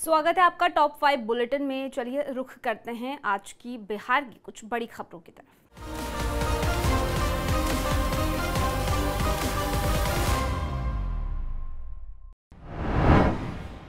स्वागत है आपका टॉप 5 बुलेटिन में। चलिए रुख करते हैं आज की बिहार की कुछ बड़ी खबरों की तरफ।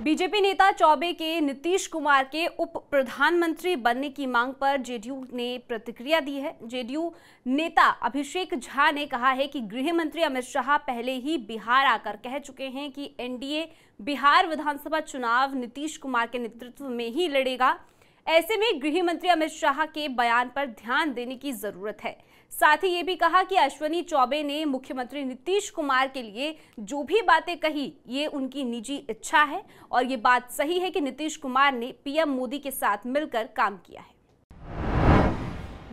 बीजेपी नेता चौबे के नीतीश कुमार के उप प्रधानमंत्री बनने की मांग पर जेडीयू ने प्रतिक्रिया दी है। जेडीयू नेता अभिषेक झा ने कहा है कि गृह मंत्री अमित शाह पहले ही बिहार आकर कह चुके हैं कि एनडीए बिहार विधानसभा चुनाव नीतीश कुमार के नेतृत्व में ही लड़ेगा। ऐसे में गृह मंत्री अमित शाह के बयान पर ध्यान देने की जरूरत है। साथ ही ये भी कहा कि अश्विनी चौबे ने मुख्यमंत्री नीतीश कुमार के लिए जो भी बातें कही ये उनकी निजी इच्छा है और ये बात सही है कि नीतीश कुमार ने पीएम मोदी के साथ मिलकर काम किया है।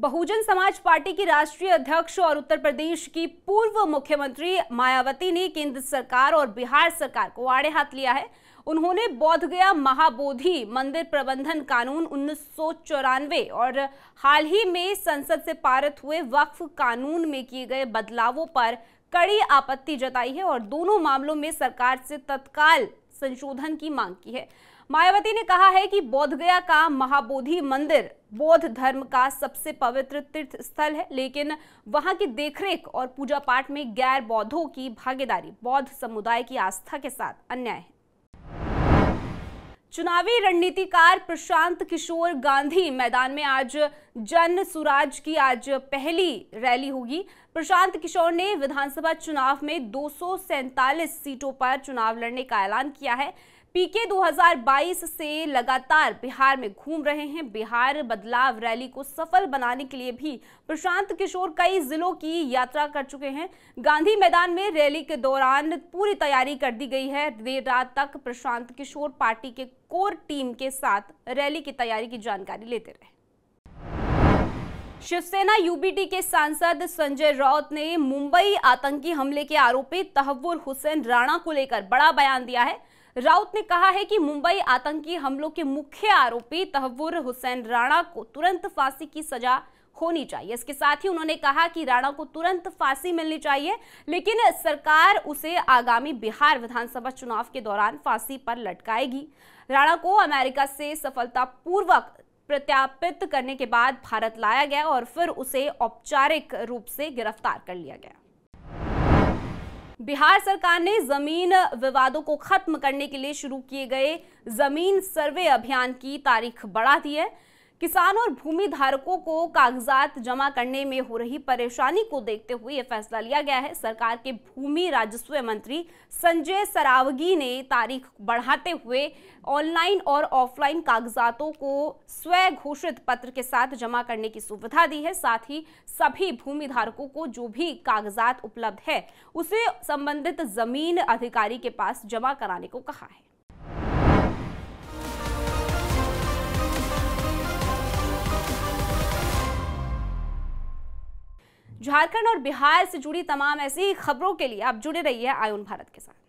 बहुजन समाज पार्टी की राष्ट्रीय अध्यक्ष और उत्तर प्रदेश की पूर्व मुख्यमंत्री मायावती ने केंद्र सरकार और बिहार सरकार को आड़े हाथ लिया है। उन्होंने बोधगया महाबोधि मंदिर प्रबंधन कानून 1994 और हाल ही में संसद से पारित हुए वक्फ कानून में किए गए बदलावों पर कड़ी आपत्ति जताई है और दोनों मामलों में सरकार से तत्काल संशोधन की मांग की है। मायावती ने कहा है कि बोधगया का महाबोधि मंदिर बौद्ध धर्म का सबसे पवित्र तीर्थ स्थल है, लेकिन वहां की देखरेख और पूजा पाठ में गैर बौद्धों की भागीदारी बौद्ध समुदाय की आस्था के साथ अन्याय है। चुनावी रणनीतिकार प्रशांत किशोर गांधी मैदान में आज जन सुराज की आज पहली रैली होगी। प्रशांत किशोर ने विधानसभा चुनाव में 247 सीटों पर चुनाव लड़ने का ऐलान किया है। पीके 2022 से लगातार बिहार में घूम रहे हैं। बिहार बदलाव रैली को सफल बनाने के लिए भी प्रशांत किशोर कई जिलों की यात्रा कर चुके हैं। गांधी मैदान में रैली के दौरान पूरी तैयारी कर दी गई है। देर रात तक प्रशांत किशोर पार्टी के कोर टीम के साथ रैली की तैयारी की जानकारी लेते रहे। शिवसेना यूबीटी के सांसद संजय राउत ने मुंबई आतंकी हमले के आरोपी तहव्वुर हुसैन राणा को लेकर बड़ा बयान दिया है। राउत ने कहा है कि मुंबई आतंकी हमलों के मुख्य आरोपी तहव्वुर हुसैन राणा को तुरंत फांसी की सजा होनी चाहिए। इसके साथ ही उन्होंने कहा कि राणा को तुरंत फांसी मिलनी चाहिए, लेकिन सरकार उसे आगामी बिहार विधानसभा चुनाव के दौरान फांसी पर लटकाएगी। राणा को अमेरिका से सफलतापूर्वक प्रत्यार्पित करने के बाद भारत लाया गया और फिर उसे औपचारिक रूप से गिरफ्तार कर लिया गया। बिहार सरकार ने जमीन विवादों को खत्म करने के लिए शुरू किए गए जमीन सर्वे अभियान की तारीख बढ़ा दी है। किसान और भूमि धारकों को कागजात जमा करने में हो रही परेशानी को देखते हुए यह फैसला लिया गया है। सरकार के भूमि राजस्व मंत्री संजय सरावगी ने तारीख बढ़ाते हुए ऑनलाइन और ऑफलाइन कागजातों को स्व घोषित पत्र के साथ जमा करने की सुविधा दी है। साथ ही सभी भूमि धारकों को जो भी कागजात उपलब्ध है उसे संबंधित जमीन अधिकारी के पास जमा कराने को कहा है। झारखंड और बिहार से जुड़ी तमाम ऐसी खबरों के लिए आप जुड़े रहिए आयुन भारत के साथ।